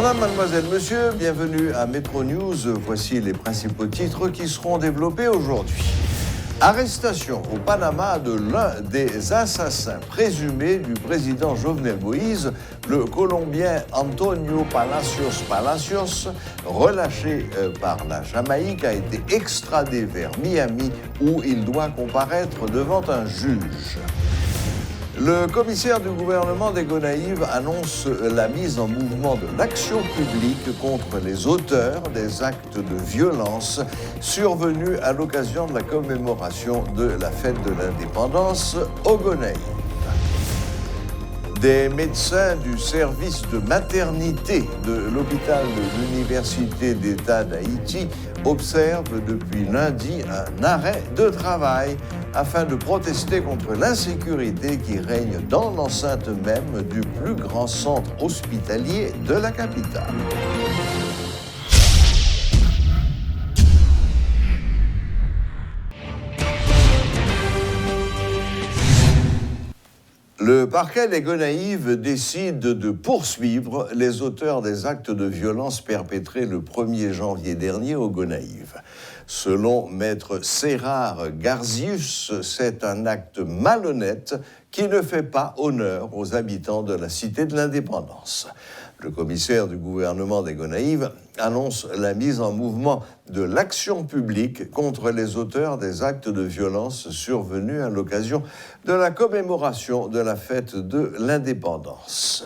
Madame, mademoiselle, monsieur, bienvenue à Metro News. Voici les principaux titres qui seront développés aujourd'hui. Arrestation au Panama de l'un des assassins présumés du président Jovenel Moïse, le Colombien Antonio Palacios, relâché par la Jamaïque, a été extradé vers Miami où il doit comparaître devant un juge. Le commissaire du gouvernement des Gonaïves annonce la mise en mouvement de l'action publique contre les auteurs des actes de violence survenus à l'occasion de la commémoration de la fête de l'indépendance aux Gonaïves. Des médecins du service de maternité de l'hôpital de l'Université d'État d'Haïti observent depuis lundi un arrêt de travail afin de protester contre l'insécurité qui règne dans l'enceinte même du plus grand centre hospitalier de la capitale. Le parquet des Gonaïves décide de poursuivre les auteurs des actes de violence perpétrés le 1er janvier dernier aux Gonaïves. Selon maître Serrar Garzius, c'est un acte malhonnête qui ne fait pas honneur aux habitants de la Cité de l'Indépendance. Le commissaire du gouvernement des Gonaïves annonce la mise en mouvement de l'action publique contre les auteurs des actes de violence survenus à l'occasion de la commémoration de la fête de l'indépendance.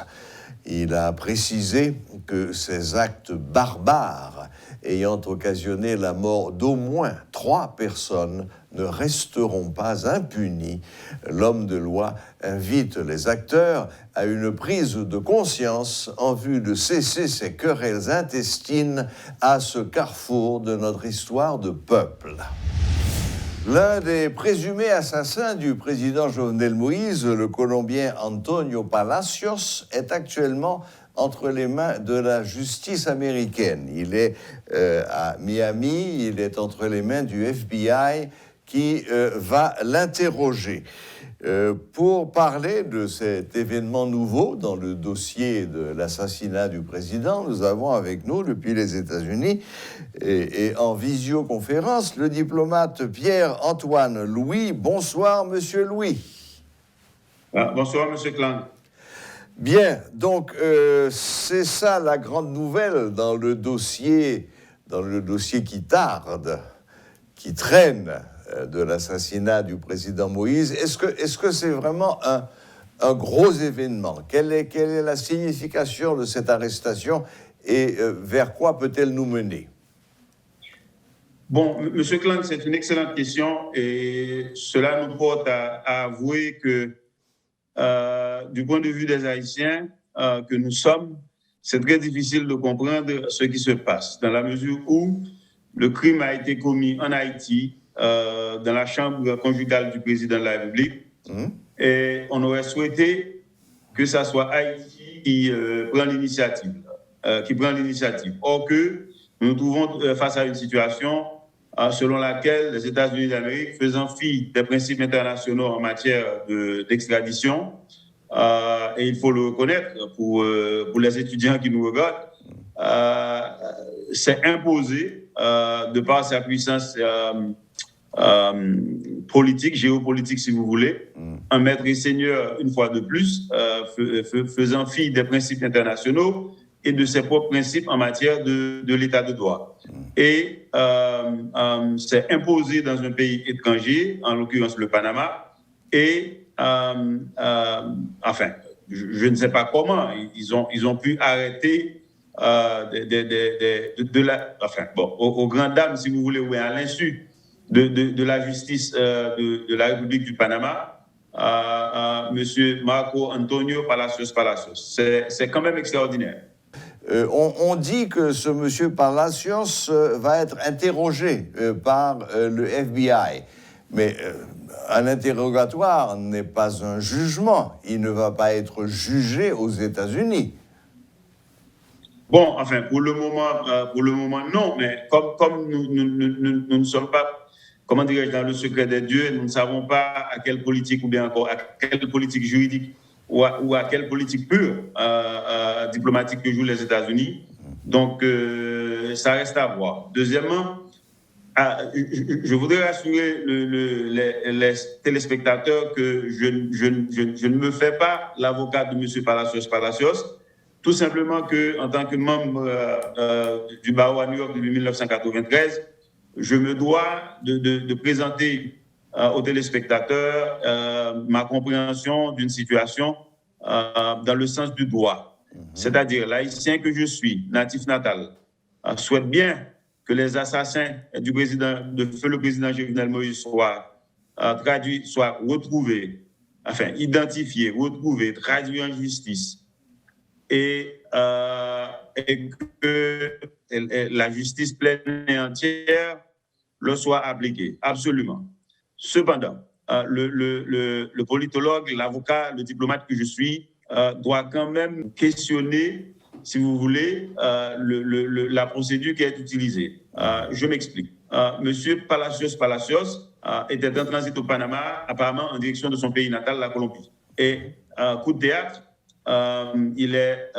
Il a précisé que ces actes barbares ayant occasionné la mort d'au moins 3 personnes ne resteront pas impunis. L'homme de loi invite les acteurs à une prise de conscience en vue de cesser ces querelles intestines à ce carrefour de notre histoire de peuple. L'un des présumés assassins du président Jovenel Moïse, le Colombien Antonio Palacios, est actuellement entre les mains de la justice américaine. Il est à Miami, il est entre les mains du FBI qui va l'interroger. Pour parler de cet événement nouveau dans le dossier de l'assassinat du président, nous avons avec nous, depuis les États-Unis et en visioconférence, le diplomate Pierre-Antoine Louis. Bonsoir, monsieur Louis. Bonsoir, monsieur Clang. Bien, donc c'est ça la grande nouvelle dans le dossier qui tarde, qui traîne de l'assassinat du président Moïse. Est-ce que c'est vraiment un gros événement? Quelle est la signification de cette arrestation et vers quoi peut-elle nous mener? Bon, monsieur Clang, c'est une excellente question et cela nous porte à avouer que du point de vue des Haïtiens que nous sommes, c'est très difficile de comprendre ce qui se passe, dans la mesure où le crime a été commis en Haïti, dans la chambre conjugale du président de la République, et on aurait souhaité que ça soit Haïti qui prend l'initiative. Or que nous nous trouvons face à une situation selon laquelle les États-Unis d'Amérique, faisant fi des principes internationaux en matière d'extradition, et il faut le reconnaître pour les étudiants qui nous regardent, s'est imposé de par sa puissance politique, géopolitique si vous voulez, un maître et seigneur une fois de plus, faisant fi des principes internationaux et de ses propres principes en matière de l'état de droit. Et s'est imposé dans un pays étranger, en l'occurrence le Panama, et enfin, je ne sais pas comment, ils ont pu arrêter aux grandes dames, si vous voulez, ou à l'insu de la justice de la République du Panama, monsieur Marco Antonio Palacios. C'est quand même extraordinaire. On dit que ce monsieur Palacios va être interrogé par le FBI, mais un interrogatoire n'est pas un jugement. Il ne va pas être jugé aux États-Unis. Bon, enfin, pour le moment, non, mais comme nous ne sommes pas, comment dirais-je, dans le secret des dieux, nous ne savons pas à quelle politique ou bien encore à quelle politique juridique ou à quelle politique pure diplomatique que jouent les États-Unis. Donc, ça reste à voir. Deuxièmement, je voudrais rassurer les téléspectateurs que je ne me fais pas l'avocat de M. Palacios, tout simplement qu'en tant que membre du barreau à New York depuis 1993, je me dois de présenter aux téléspectateurs ma compréhension d'une situation dans le sens du droit. C'est-à-dire, l'haïtien que je suis, natif natal, souhaite bien que les assassins du président, de feu le président Jovenel Moïse soient traduits, soient retrouvés, enfin identifiés, retrouvés, traduits en justice, et que la justice pleine et entière leur soit appliquée, absolument. Cependant, le politologue, l'avocat, le diplomate que je suis doit quand même questionner, si vous voulez, la procédure qui est utilisée. Je m'explique. Monsieur Palacios était en transit au Panama, apparemment en direction de son pays natal, la Colombie. Et coup de théâtre, il est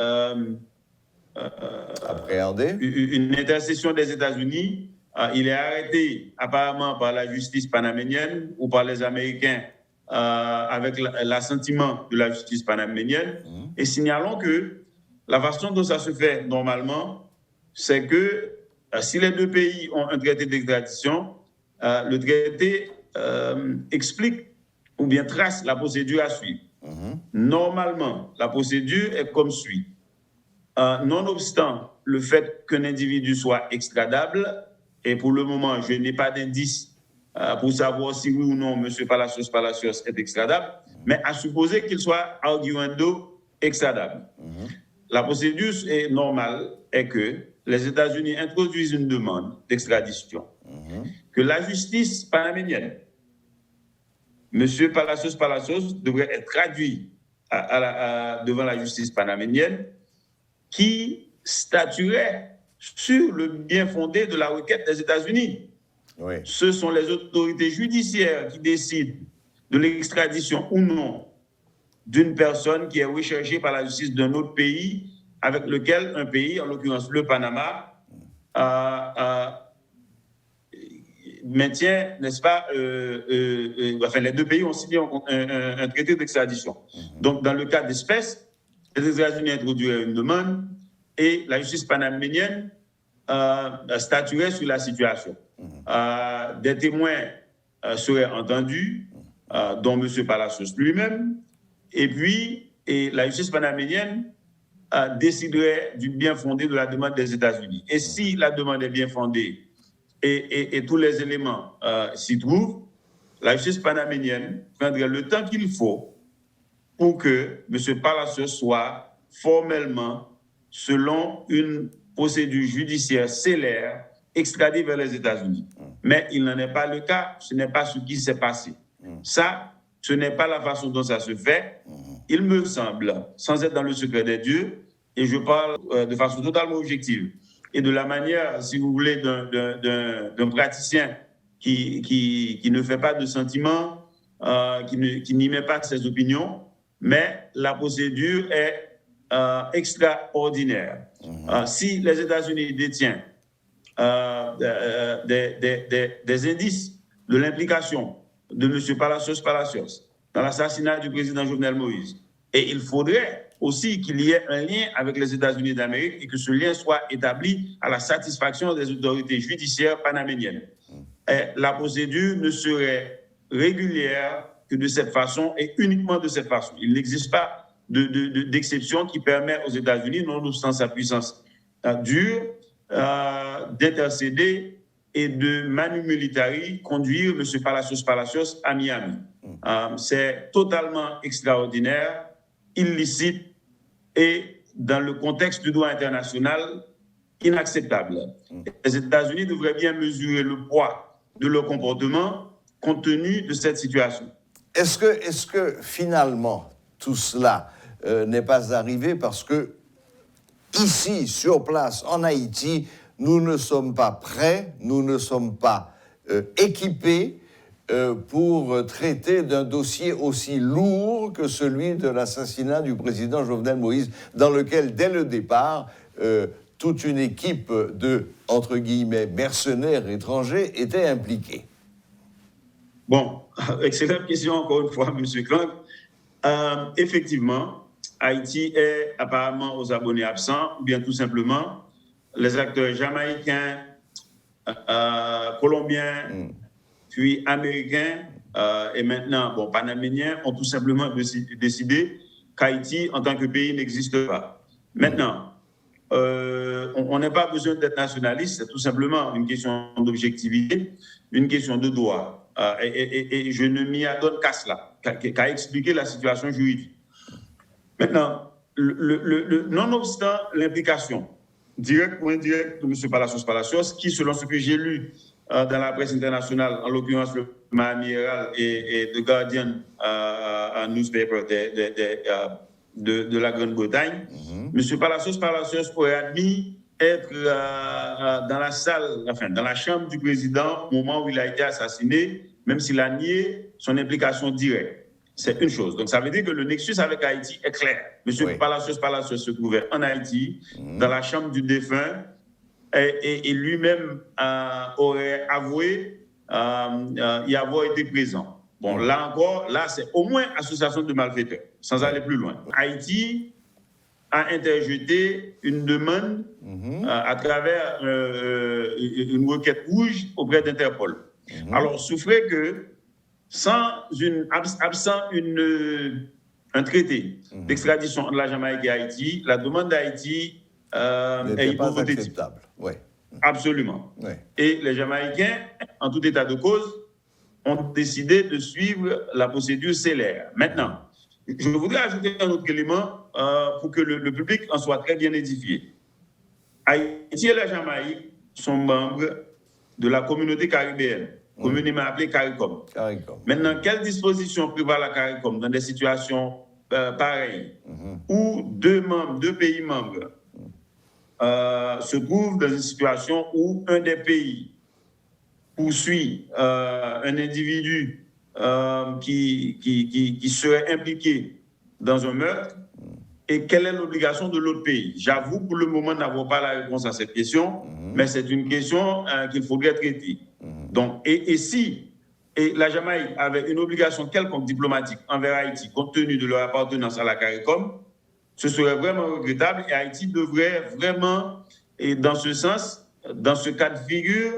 appréhendé. Une intercession des États-Unis. Il est arrêté apparemment par la justice panaménienne ou par les Américains avec l'assentiment de la justice panaménienne. Et signalons que la façon dont ça se fait normalement, c'est que si les deux pays ont un traité d'extradition, le traité explique ou bien trace la procédure à suivre. Normalement, la procédure est comme suit. Nonobstant le fait qu'un individu soit extradable, et pour le moment, je n'ai pas d'indice pour savoir si oui ou non M. Palacios est extradable, mais à supposer qu'il soit arguendo extradable. La procédure est normale est que les États-Unis introduisent une demande d'extradition, que la justice panaménienne, M. Palacios devrait être traduit devant la justice panaménienne qui statuerait sur le bien fondé de la requête des États-Unis. Oui. Ce sont les autorités judiciaires qui décident de l'extradition ou non d'une personne qui est recherchée par la justice d'un autre pays avec lequel un pays, en l'occurrence le Panama, maintient, n'est-ce pas, enfin les deux pays ont signé un traité d'extradition. Donc dans le cas d'espèce, les États-Unis introduiraient une demande et la justice panaménienne statuerait sur la situation. Des témoins seraient entendus, dont M. Palacios lui-même, et puis la justice panaménienne déciderait du bien fondé de la demande des États-Unis. Et si la demande est bien fondée et tous les éléments s'y trouvent, la justice panaménienne prendrait le temps qu'il faut pour que M. Palacios soit formellement, selon une procédure judiciaire célère, extradé vers les États-Unis. Mais il n'en est pas le cas, ce n'est pas ce qui s'est passé. Ça, ce n'est pas la façon dont ça se fait. Il me semble, sans être dans le secret des dieux, et je parle de façon totalement objective, et de la manière, si vous voulez, d'un praticien qui ne fait pas de sentiments, qui n'y met pas ses opinions, mais la procédure est extraordinaire. Si les États-Unis détiennent des indices de l'implication de M. Palacios dans l'assassinat du président Jovenel Moïse, et il faudrait aussi qu'il y ait un lien avec les États-Unis d'Amérique et que ce lien soit établi à la satisfaction des autorités judiciaires panaméniennes. Et la procédure ne serait régulière que de cette façon et uniquement de cette façon. Il n'existe pas d'exception qui permet aux États-Unis, nonobstant sa puissance dure, d'intercéder et de manu militari conduire M. Palacios à Miami. C'est totalement extraordinaire, illicite et, dans le contexte du droit international, inacceptable. Les États-Unis devraient bien mesurer le poids de leur comportement compte tenu de cette situation. Est-ce que finalement, tout cela n'est pas arrivé parce que, ici, sur place, en Haïti, nous ne sommes pas prêts, nous ne sommes pas équipés pour traiter d'un dossier aussi lourd que celui de l'assassinat du président Jovenel Moïse, dans lequel, dès le départ, toute une équipe de, entre guillemets, mercenaires étrangers était impliquée? Bon, excellente question encore une fois, M. Clank. Effectivement, Haïti est apparemment aux abonnés absents, ou bien tout simplement, les acteurs jamaïcains, colombiens, puis américains et maintenant panaméniens ont tout simplement décidé qu'Haïti, en tant que pays, n'existe pas. Maintenant, on n'a pas besoin d'être nationaliste, c'est tout simplement une question d'objectivité, une question de droit. Et je ne m'y adonne qu'à cela, qu'à expliquer la situation juridique. Maintenant, nonobstant l'implication directe ou indirecte de M. Palacios, qui, selon ce que j'ai lu dans la presse internationale, en l'occurrence le Miami Herald et The Guardian, un newspaper de la Grande-Bretagne, M. Palacios aurait admis être dans la salle, enfin dans la chambre du président au moment où il a été assassiné, même s'il a nié son implication directe. C'est une chose. Donc ça veut dire que le nexus avec Haïti est clair. M. Palacios se trouvait en Haïti, dans la chambre du défunt, et lui-même aurait avoué y avoir été présent. Bon, là encore, là c'est au moins association de malfaiteurs, sans aller plus loin. Haïti a interjeté une demande à travers une requête rouge auprès d'Interpol. Alors, souffrez que, absent un traité d'extradition de la Jamaïque et Haïti, la demande d'Haïti est hypothétique. Ouais. Absolument. Ouais. Et les Jamaïcains, en tout état de cause, ont décidé de suivre la procédure célère. Maintenant, je voudrais ajouter un autre élément pour que le public en soit très bien édifié. Haïti et la Jamaïque sont membres de la communauté caribéenne, communément appelée CARICOM. Maintenant, quelles dispositions prévoit la CARICOM dans des situations pareilles où deux pays membres se trouvent dans une situation où un des pays poursuit un individu qui serait impliqué dans un meurtre, et quelle est l'obligation de l'autre pays? J'avoue pour le moment n'avoir pas la réponse à cette question, mais c'est une question qu'il faudrait traiter. Donc, et si la Jamaïque avait une obligation quelconque diplomatique envers Haïti, compte tenu de leur appartenance à la CARICOM, ce serait vraiment regrettable, et Haïti devrait vraiment, et dans ce sens, dans ce cas de figure,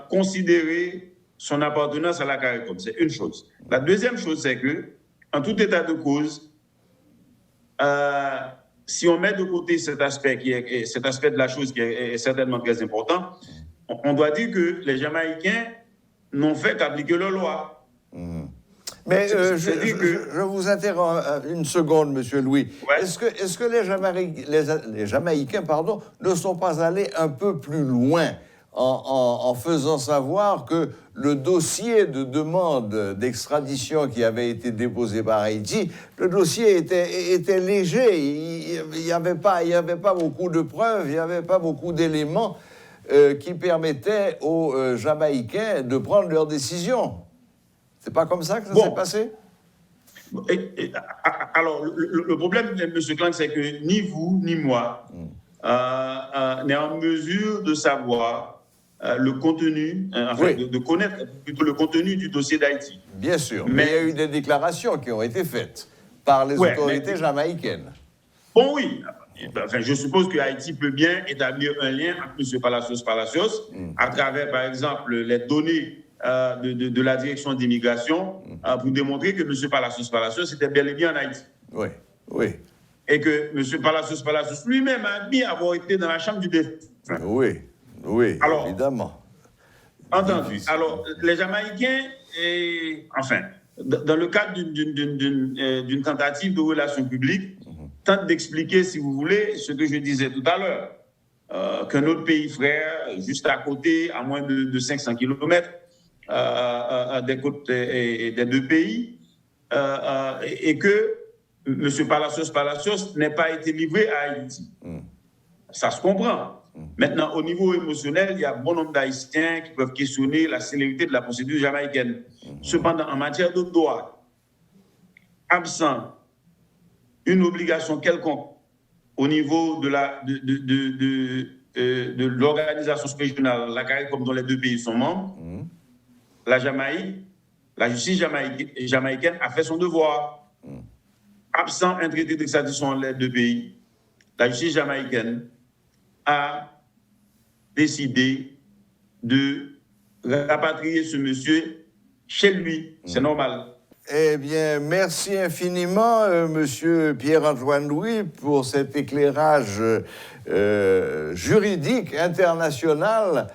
considérer son appartenance à la CARICOM. C'est une chose. La deuxième chose, c'est que, en tout état de cause, si on met de côté cet aspect de la chose qui est certainement très important, on doit dire que les Jamaïcains n'ont fait qu'appliquer leur loi. Mais je vous interromps une seconde, Monsieur Louis. Ouais. Est-ce que les Jamaïcains ne sont pas allés un peu plus loin en faisant savoir que le dossier de demande d'extradition qui avait été déposé par Haïti, le dossier était léger, il n'y avait pas beaucoup de preuves, il n'y avait pas beaucoup d'éléments qui permettaient aux Jamaïcains de prendre leur décision. C'est pas comme ça que ça s'est passé? Alors, le problème, M. Clank, c'est que ni vous, ni moi n'est en mesure de savoir le contenu, de connaître plutôt le contenu du dossier d'Haïti. Bien sûr, mais il y a eu des déclarations qui ont été faites par les autorités jamaïcaines. Bon, oui. Enfin, je suppose que Haïti peut bien établir un lien entre M. Palacios à travers, par exemple, les données de la direction d'immigration pour démontrer que M. Palacios était bel et bien en Haïti. Oui, oui. Et que M. Palacios lui-même a admis avoir été dans la chambre du défunt. Oui. Oui, alors, évidemment. Entendu. Alors, les Jamaïcains, dans le cadre d'une tentative de relations publiques, tentent d'expliquer, si vous voulez, ce que je disais tout à l'heure, qu'un autre pays frère, juste à côté, à moins de 500 km des côtes des deux pays, et que M. Palacios n'ait pas été livré à Haïti. Ça se comprend. Maintenant, au niveau émotionnel, il y a bon nombre d'Haïtiens qui peuvent questionner la célérité de la procédure jamaïcaine. Cependant, en matière de droit, absent une obligation quelconque au niveau de l'organisation régionale, la CARICOM dont les deux pays sont membres, la Jamaïque, la justice jamaïcaine a fait son devoir. Absent un traité d'extradition entre les deux pays, la justice jamaïcaine a décidé de rapatrier ce monsieur chez lui. C'est normal. Eh bien, merci infiniment, Monsieur Pierre-Antoine Louis, pour cet éclairage juridique international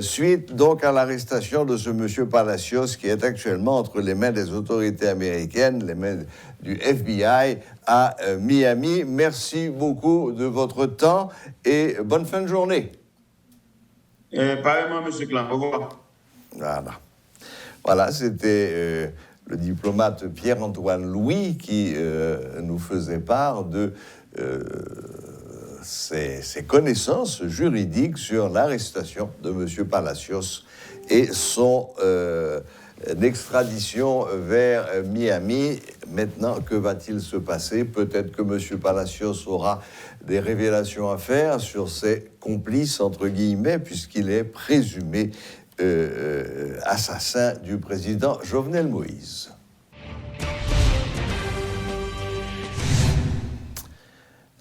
suite donc à l'arrestation de ce monsieur Palacios qui est actuellement entre les mains des autorités américaines, les mains du FBI à Miami. Merci beaucoup de votre temps et bonne fin de journée. Pareillement, monsieur Clan. Au revoir. Voilà, c'était le diplomate Pierre-Antoine Louis qui nous faisait part de ses connaissances juridiques sur l'arrestation de M. Palacios et son extradition vers Miami. Maintenant, que va-t-il se passer? Peut-être que M. Palacios aura des révélations à faire sur ses complices, entre guillemets, puisqu'il est présumé assassin du président Jovenel Moïse.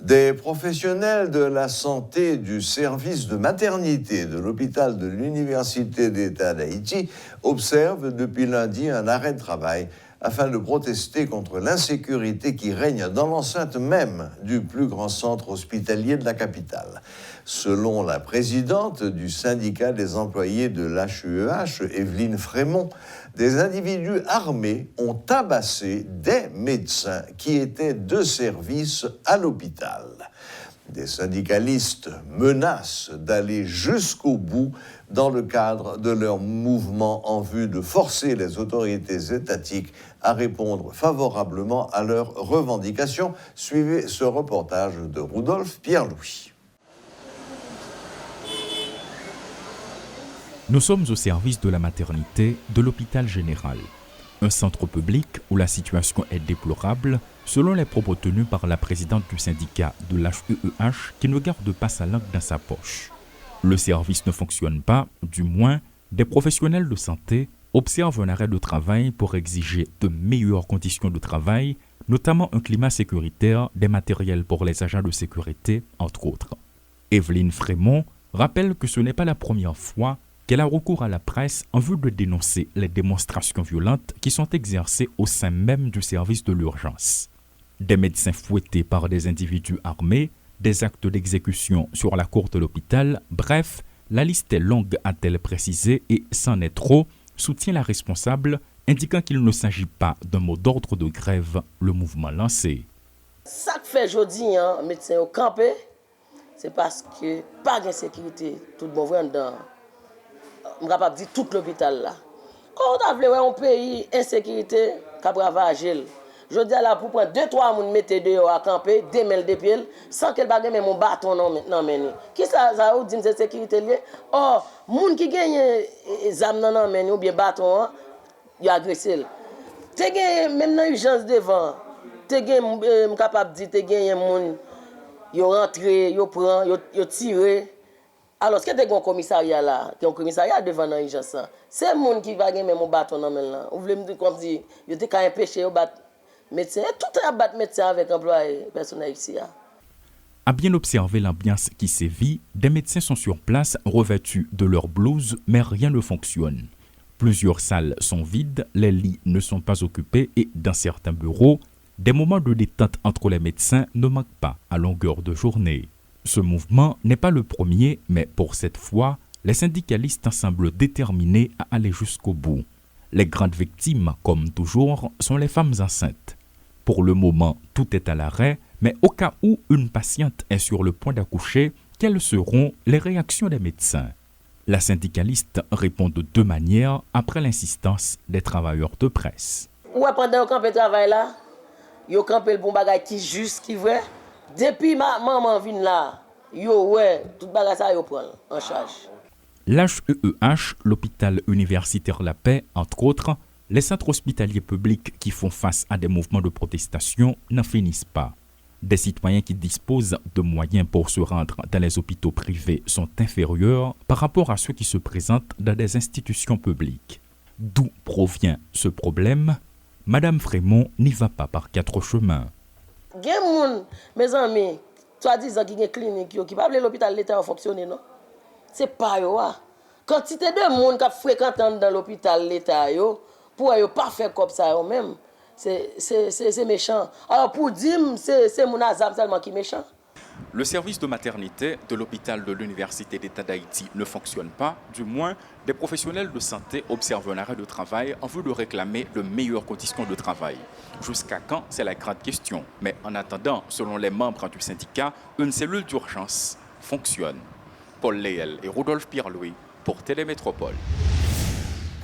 Des professionnels de la santé du service de maternité de l'hôpital de l'Université d'État d'Haïti observent depuis lundi un arrêt de travail afin de protester contre l'insécurité qui règne dans l'enceinte même du plus grand centre hospitalier de la capitale. Selon la présidente du syndicat des employés de l'HUEH, Evelyne Frémont, des individus armés ont tabassé des médecins qui étaient de service à l'hôpital. Des syndicalistes menacent d'aller jusqu'au bout dans le cadre de leur mouvement en vue de forcer les autorités étatiques à répondre favorablement à leurs revendications. Suivez ce reportage de Rudolph Pierre-Louis. Nous sommes au service de la maternité de l'hôpital général, un centre public où la situation est déplorable, selon les propos tenus par la présidente du syndicat de l'HUEH qui ne garde pas sa langue dans sa poche. Le service ne fonctionne pas, du moins, des professionnels de santé observent un arrêt de travail pour exiger de meilleures conditions de travail, notamment un climat sécuritaire, des matériels pour les agents de sécurité, entre autres. Evelyne Frémont rappelle que ce n'est pas la première fois qu'elle a recours à la presse en vue de dénoncer les démonstrations violentes qui sont exercées au sein même du service de l'urgence. Des médecins fouettés par des individus armés, des actes d'exécution sur la cour de l'hôpital, bref, la liste est longue, a-t-elle précisé, et c'en est trop, soutient la responsable, indiquant qu'il ne s'agit pas d'un mot d'ordre de grève, le mouvement lancé. Ça que fait aujourd'hui, médecins au campé, c'est parce que pas de sécurité, tout le monde dedans. Je suis capable de dire tout l'hôpital là. Quand on a vu un pays insécurité, qui ravagé. Je dis là pour prendre 2-3 personnes mettre dehors à camper, démêler des pieds, sans qu'elle bague même mon bâton non meni. Qui ça ou dit cette sécurité lié? Oh, moun qui gagne zam non meni ou bien bâton, il agressé. Te gagne même dans urgence devant. Te gagne capable de dire te gagne moun yo rentré, yo prend, yo tiré. Alors, ce que tu as un commissariat là, tu as un commissariat devant l'urgence, c'est le monde qui va gagner mon bâton dans le là. Vous voulez me dire comme si il était quand même empêché au battre médecin, tout est battre médecin avec employé personnel ici. À bien observer l'ambiance qui sévit, des médecins sont sur place revêtus de leurs blouses, mais rien ne fonctionne. Plusieurs salles sont vides, les lits ne sont pas occupés et dans certains bureaux, des moments de détente entre les médecins ne manquent pas à longueur de journée. Ce mouvement n'est pas le premier, mais pour cette fois, les syndicalistes semblent déterminés à aller jusqu'au bout. Les grandes victimes, comme toujours, sont les femmes enceintes. Pour le moment, tout est à l'arrêt, mais au cas où une patiente est sur le point d'accoucher, quelles seront les réactions des médecins? La syndicaliste répond de deux manières après l'insistance des travailleurs de presse. Ouais, pendant qu'on peut travailler là, yo campé le bon bagage qui juste, qui vrai. Depuis maman vient là, yo ouais, tout bagage ça yo prend en charge. L'HEEH, l'hôpital universitaire La Paix, entre autres, les centres hospitaliers publics qui font face à des mouvements de protestation n'en finissent pas. Des citoyens qui disposent de moyens pour se rendre dans les hôpitaux privés sont inférieurs par rapport à ceux qui se présentent dans des institutions publiques. D'où provient ce problème? Madame Frémont n'y va pas par quatre chemins. Gen moun, mes amis, soi-disant qui gen clinique yo, qui pa vle l'hôpital l'État a fonctionné non. C'est pas yo. Quantité de monde qui fréquentent dans l'hôpital l'État yo, pour yo pas faire comme ça yo même. C'est méchant. Alors pour dire c'est mon azam seulement qui est méchant. Le service de maternité de l'hôpital de l'Université d'État d'Haïti ne fonctionne pas. Du moins, des professionnels de santé observent un arrêt de travail en vue de réclamer de meilleures conditions de travail. Jusqu'à quand? C'est la grande question. Mais en attendant, selon les membres du syndicat, une cellule d'urgence fonctionne. Paul Léel et Rodolphe Pierre-Louis pour Télémétropole.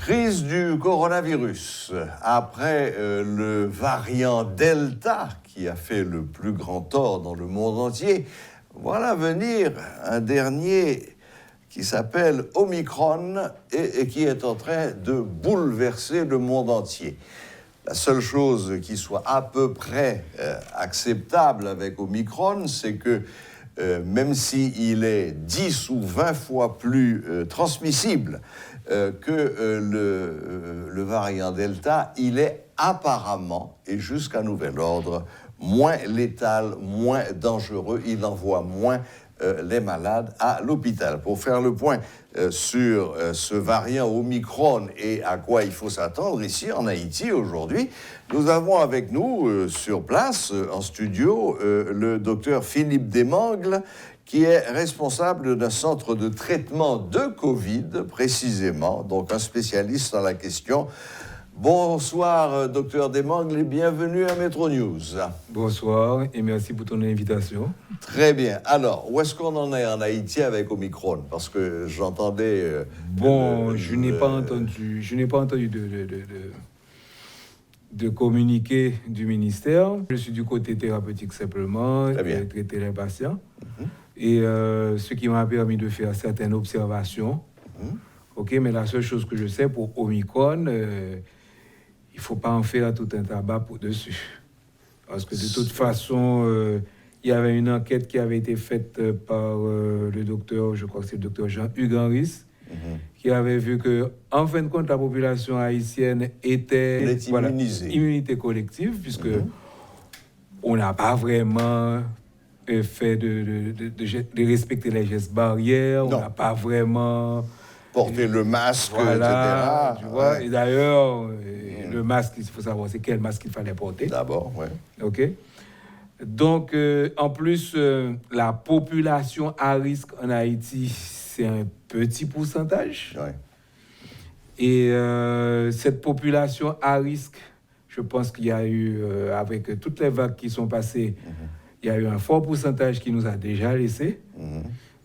Crise du coronavirus. Après le variant Delta qui a fait le plus grand tort dans le monde entier, voilà venir un dernier qui s'appelle Omicron et qui est en train de bouleverser le monde entier. La seule chose qui soit à peu près acceptable avec Omicron, c'est que même s'il est 10 ou 20 fois plus transmissible que le variant Delta, il est apparemment, et jusqu'à nouvel ordre, moins létal, moins dangereux, il envoie moins les malades à l'hôpital. Pour faire le point sur ce variant Omicron et à quoi il faut s'attendre ici en Haïti aujourd'hui, nous avons avec nous sur place, en studio, le docteur Philippe Desmangles, qui est responsable d'un centre de traitement de Covid, précisément, donc un spécialiste dans la question. Bonsoir, docteur Desmangles, et bienvenue à Metro News. Bonsoir, et merci pour ton invitation. Très bien. Alors, où est-ce qu'on en est en Haïti avec Omicron? Parce que j'entendais... je n'ai pas entendu de communiqué du ministère. Je suis du côté thérapeutique simplement, traiter les patients. Et ce qui m'a permis de faire certaines observations. OK, mais la seule chose que je sais pour Omicron, il ne faut pas en faire tout un tabac pour dessus. Parce que de toute façon, il y avait une enquête qui avait été faite par le docteur, je crois que c'est le docteur Jean-Hugues Henris, qui avait vu que, en fin de compte, la population haïtienne était immunité collective, puisque on n'a pas vraiment fait de respecter les gestes barrières, on n'a pas vraiment porter le masque, voilà, etc. Tu vois, et d'ailleurs, le masque, il faut savoir c'est quel masque il fallait porter. D'abord, oui. OK. Donc, en plus, la population à risque en Haïti, c'est un petit pourcentage. Ouais. Et cette population à risque, je pense qu'il y a eu, avec toutes les vagues qui sont passées, il y a eu un fort pourcentage qui nous a déjà laissés.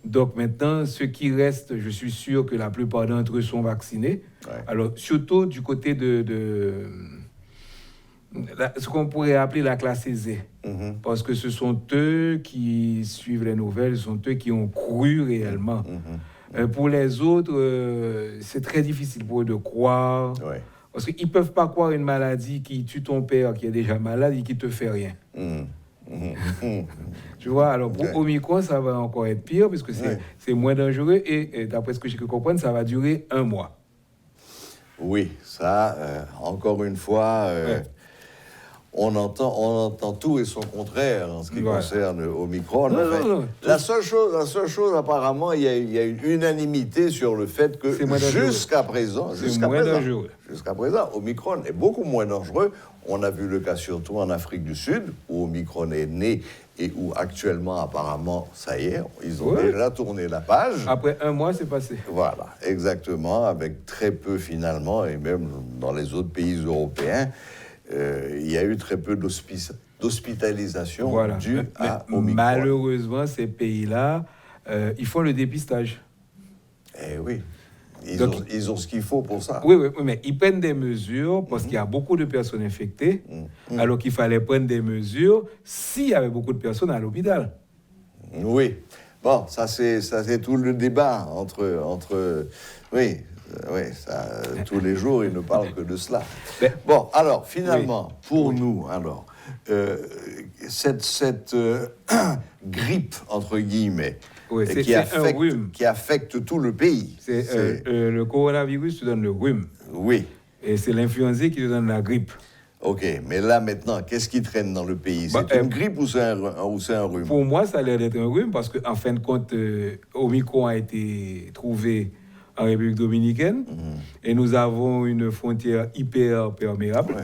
Donc maintenant, ceux qui restent, je suis sûr que la plupart d'entre eux sont vaccinés. Ouais. Alors, surtout du côté de ce qu'on pourrait appeler la classe aisée. Parce que ce sont eux qui suivent les nouvelles, ce sont eux qui ont cru réellement. Pour les autres, c'est très difficile pour eux de croire. Ouais. Parce qu'ils ne peuvent pas croire une maladie qui tue ton père qui est déjà malade et qui ne te fait rien. Tu vois, alors pour Omicron, ça va encore être pire puisque c'est moins dangereux et d'après ce que j'ai pu comprendre, ça va durer 1 mois. Oui, ça, encore une fois, on entend tout et son contraire en ce qui concerne Omicron. La seule chose, apparemment, il y a une unanimité sur le fait que jusqu'à présent, Omicron est beaucoup moins dangereux. On a vu le cas surtout en Afrique du Sud, où Omicron est né et où actuellement, apparemment, ça y est, ils ont déjà tourné la page. Après 1 mois, c'est passé. Voilà, exactement, avec très peu finalement, et même dans les autres pays européens, il y a eu très peu d'hospitalisation due à Omicron. Malheureusement, ces pays-là, ils font le dépistage. Eh oui. Ils ont ce qu'il faut pour ça. Oui, mais ils prennent des mesures parce qu'il y a beaucoup de personnes infectées, alors qu'il fallait prendre des mesures s'il y avait beaucoup de personnes à l'hôpital. Oui. Bon, ça c'est tout le débat entre oui, tous les jours, ils ne parlent que de cela. Bon, alors, finalement, pour nous, alors, cette grippe, entre guillemets, qui affecte tout le pays. Le coronavirus te donne le rhume. Oui. Et c'est l'influenza qui te donne la grippe. Ok, mais là maintenant, qu'est-ce qui traîne dans le pays? C'est une grippe ou c'est un rhume? Pour moi, ça a l'air d'être un rhume parce qu'en fin de compte, Omicron a été trouvé en République dominicaine et nous avons une frontière hyper perméable.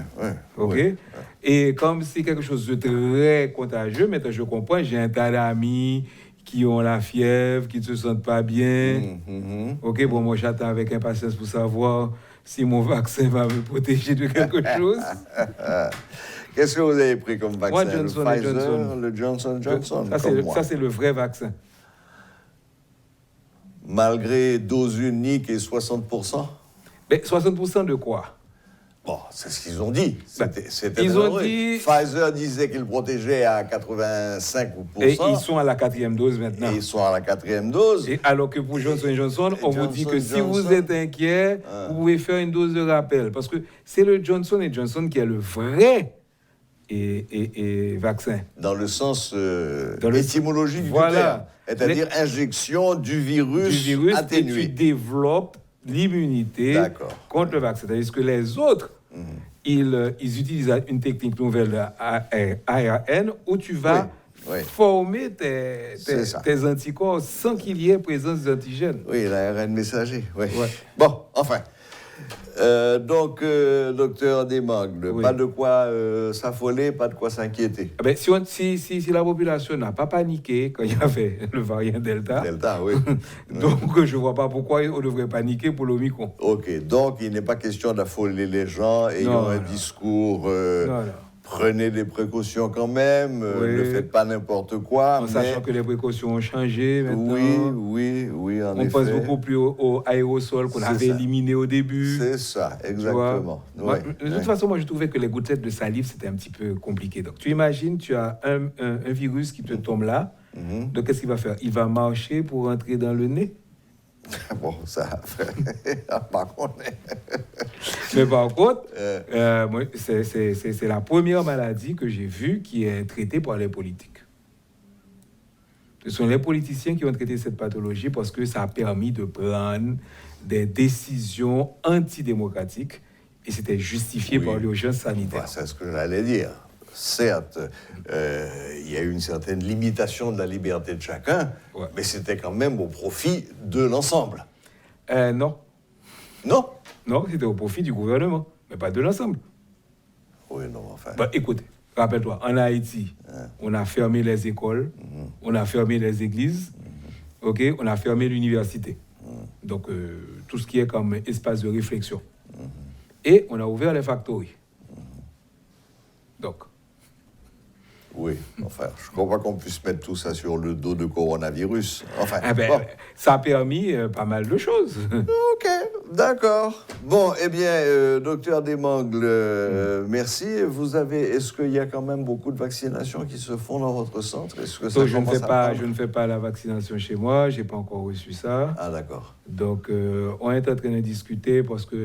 Et comme c'est quelque chose de très contagieux, maintenant je comprends, j'ai un tas d'amis qui ont la fièvre, qui ne se sentent pas bien. Ok, bon, moi j'attends avec impatience pour savoir si mon vaccin va me protéger de quelque chose. Qu'est-ce que vous avez pris comme vaccin? Moi, Johnson le Pfizer, Johnson. le Johnson. Ça, c'est le vrai vaccin. Malgré dose unique et 60%? Mais 60% de quoi? Bon, c'est ce qu'ils ont dit. Ils ont dit... Pfizer disait qu'il protégeait à 85%. Et ils sont à la 4e dose maintenant. Et ils sont à la 4e dose. Et alors que pour Johnson Johnson, on vous dit que si vous êtes inquiet, vous pouvez faire une dose de rappel. Parce que c'est le Johnson Johnson qui est le vrai vaccin. Dans le sens étymologique du terme. C'est-à-dire injection du virus atténué. Et tu développes l'immunité contre le vaccin. C'est-à-dire que les autres, ils utilisent une technique nouvelle de ARN où tu vas former tes anticorps sans qu'il y ait présence d'antigènes. Oui, l'ARN messager. Bon, enfin. Donc, docteur Desmangles, pas de quoi s'affoler, pas de quoi s'inquiéter. Si la population n'a pas paniqué quand il y avait le variant Delta, donc je ne vois pas pourquoi on devrait paniquer pour l'Omicron. Ok, donc il n'est pas question d'affoler les gens ayant un discours... Prenez des précautions quand même, ne faites pas n'importe quoi. Sachant que les précautions ont changé maintenant. Oui, en effet. On pense beaucoup plus au aérosol qu'on avait éliminé au début. C'est ça, exactement. De toute façon, moi, je trouvais que les gouttelettes de salive, c'était un petit peu compliqué. Donc, tu imagines, tu as un virus qui te tombe là. Donc, qu'est-ce qu'il va faire? Il va marcher pour rentrer dans le nez. Bon, ça... par contre... Mais par contre, c'est la première maladie que j'ai vue qui est traitée par les politiques. Ce sont les politiciens qui ont traité cette pathologie parce que ça a permis de prendre des décisions antidémocratiques et c'était justifié par l'urgence sanitaire. C'est ce que j'allais dire. Certes, il y a eu une certaine limitation de la liberté de chacun, mais c'était quand même au profit de l'ensemble. Non. Non? Non, c'était au profit du gouvernement, mais pas de l'ensemble. Oui, non, enfin... Écoute, rappelle-toi, en Haïti, on a fermé les écoles, on a fermé les églises, on a fermé l'université. Donc, tout ce qui est comme espace de réflexion. Et on a ouvert les factories. Donc... Oui, enfin, je ne crois pas qu'on puisse mettre tout ça sur le dos de coronavirus. Enfin, ça a permis pas mal de choses. Ok, d'accord. Bon, eh bien, docteur Desmangles, merci. Est-ce qu'il y a quand même beaucoup de vaccinations qui se font dans votre centre? Est-ce que ça je ne fais pas la vaccination chez moi, je n'ai pas encore reçu ça. Ah, d'accord. Donc, on est en train de discuter parce que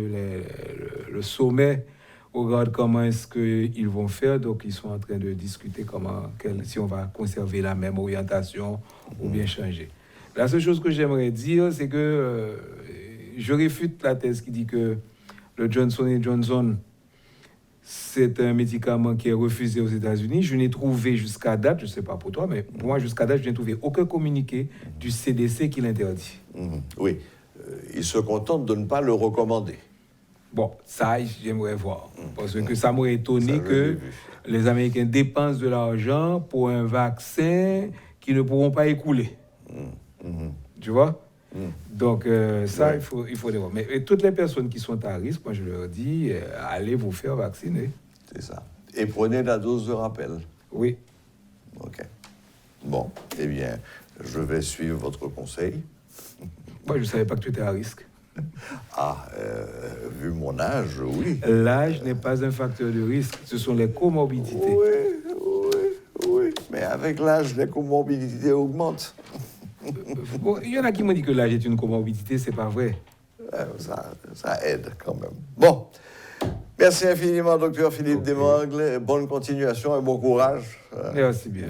le sommet... regarde comment est-ce qu'ils vont faire. Donc, ils sont en train de discuter si on va conserver la même orientation ou bien changer. La seule chose que j'aimerais dire, c'est que je réfute la thèse qui dit que le Johnson Johnson, c'est un médicament qui est refusé aux États-Unis. Je n'ai trouvé jusqu'à date, je ne sais pas pour toi, mais pour moi, jusqu'à date, je n'ai trouvé aucun communiqué du CDC qui l'interdit. Oui, ils se contentent de ne pas le recommander. Bon, ça, j'aimerais voir. Parce que ça m'aurait étonné que les Américains dépensent de l'argent pour un vaccin qu'ils ne pourront pas écouler. Tu vois? Donc, ça, il faut les voir. Mais toutes les personnes qui sont à risque, moi, je leur dis, allez vous faire vacciner. C'est ça. Et prenez la dose de rappel. Oui. OK. Bon, eh bien, je vais suivre votre conseil. Moi, je ne savais pas que tu étais à risque. Vu mon âge, oui. L'âge n'est pas un facteur de risque, ce sont les comorbidités. Oui. Mais avec l'âge, les comorbidités augmentent. Bon, il y en a qui m'ont dit que l'âge est une comorbidité, c'est pas vrai. Ça aide quand même. Bon, merci infiniment, docteur Philippe Desmangles. Bonne continuation et bon courage. Merci bien.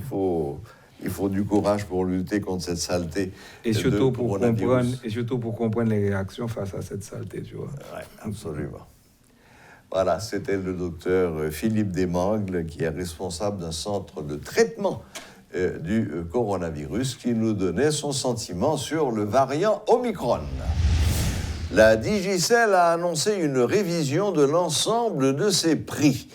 Il faut du courage pour lutter contre cette saleté. Et surtout pour comprendre les réactions face à cette saleté, tu vois. Oui, absolument. Voilà, c'était le docteur Philippe Desmangles, qui est responsable d'un centre de traitement du coronavirus, qui nous donnait son sentiment sur le variant Omicron. La Digicel a annoncé une révision de l'ensemble de ses prix.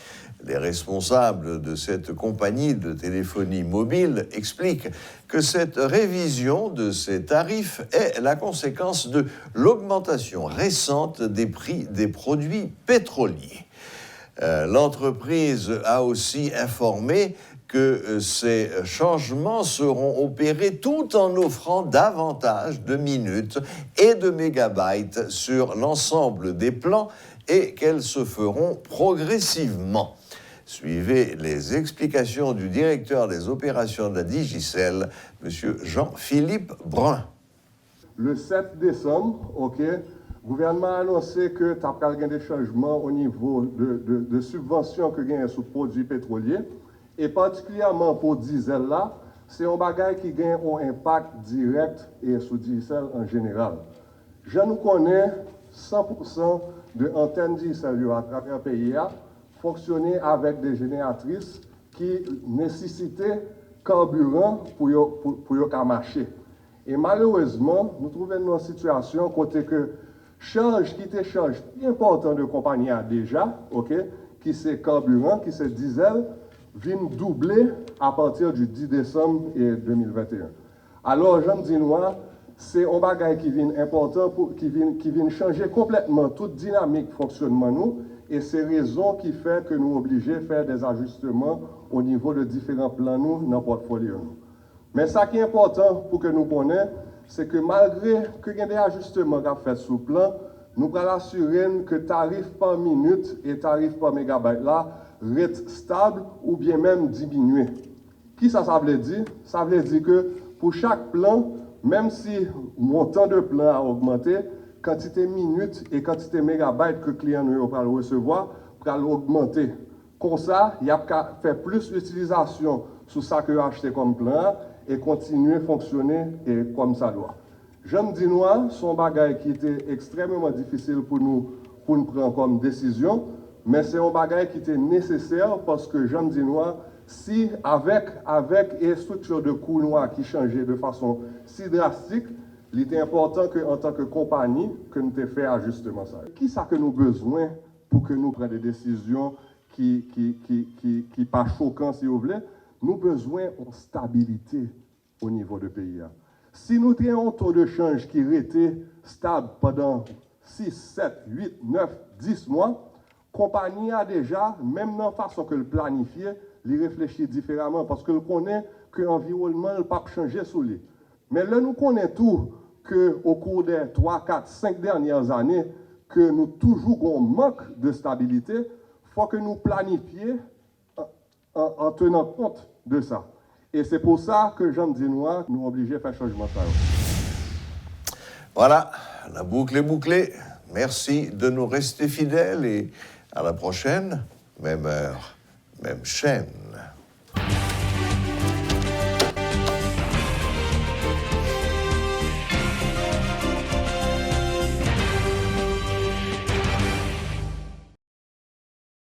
Les responsables de cette compagnie de téléphonie mobile expliquent que cette révision de ces tarifs est la conséquence de l'augmentation récente des prix des produits pétroliers. L'entreprise a aussi informé que ces changements seront opérés tout en offrant davantage de minutes et de mégabytes sur l'ensemble des plans et qu'elles se feront progressivement. Suivez les explications du directeur des opérations de la Digicel, M. Jean-Philippe Brun. Le 7 décembre, le gouvernement a annoncé que tu as des changements au niveau de subventions que gagne sur produits pétroliers. Et particulièrement pour diesel là, c'est un bagage qui gagne un impact direct et sur diesel en général. Je nous connais 100% de antennes diesel à travers le pays fonctionner avec des génératrices qui nécessitaient carburant pour marcher. Et malheureusement, nous trouvons dans une situation côté que charge qui était charge important de compagnie déjà, qui c'est carburant, qui c'est diesel, vient doubler à partir du 10 décembre 2021. Alors, je me dis, c'est un bagage qui vient important, qui vient changer complètement toute dynamique fonctionnement nous, et c'est raison qui fait que nous sommes obligés de faire des ajustements au niveau de différents plans nous dans le portfolio. Mais ça qui est important pour que nous connaissions, c'est que malgré que il y a des ajustements qu'on fait sur le plan, nous allons assurer que tarif par minute et tarif par mégabyte là reste stable ou bien même diminué. Qui ça veut dire? Ça veut dire que pour chaque plan, même si le montant de plan a augmenté, quantité minutes et quantité mégabytes que le client va recevoir va augmenter. Comme ça, il y a qu'à faire plus d'utilisation sur ça que acheté comme plan et continuer à fonctionner comme ça doit. Je me dis, c'est un bagage qui était extrêmement difficile pour nous prendre comme décision, mais c'est un bagage qui était nécessaire parce que je me dis, si avec une structure de coûts qui changeait de façon si drastique, il était important qu'en tant que compagnie, que nous ayons fait ajustement ça. Qui ça que nous avons besoin pour que nous prenions des décisions qui pas choquantes, si vous voulez? Nous avons besoin de stabilité au niveau du pays. Si nous avons un taux de change qui était stable pendant 6, 7, 8, 9, 10 mois, la compagnie a déjà, même dans la façon que le planifier, il réfléchit différemment parce que nous connaissons que l'environnement ne peut pas changer sous lui. Mais là, nous connaissons tout qu'au cours des 3, 4, 5 dernières années, que nous toujours un manque de stabilité, il faut que nous planifions en tenant compte de ça. Et c'est pour ça que Jean dit nous sommes obligés de faire changement. Voilà, la boucle est bouclée. Merci de nous rester fidèles et à la prochaine, même heure, même chaîne.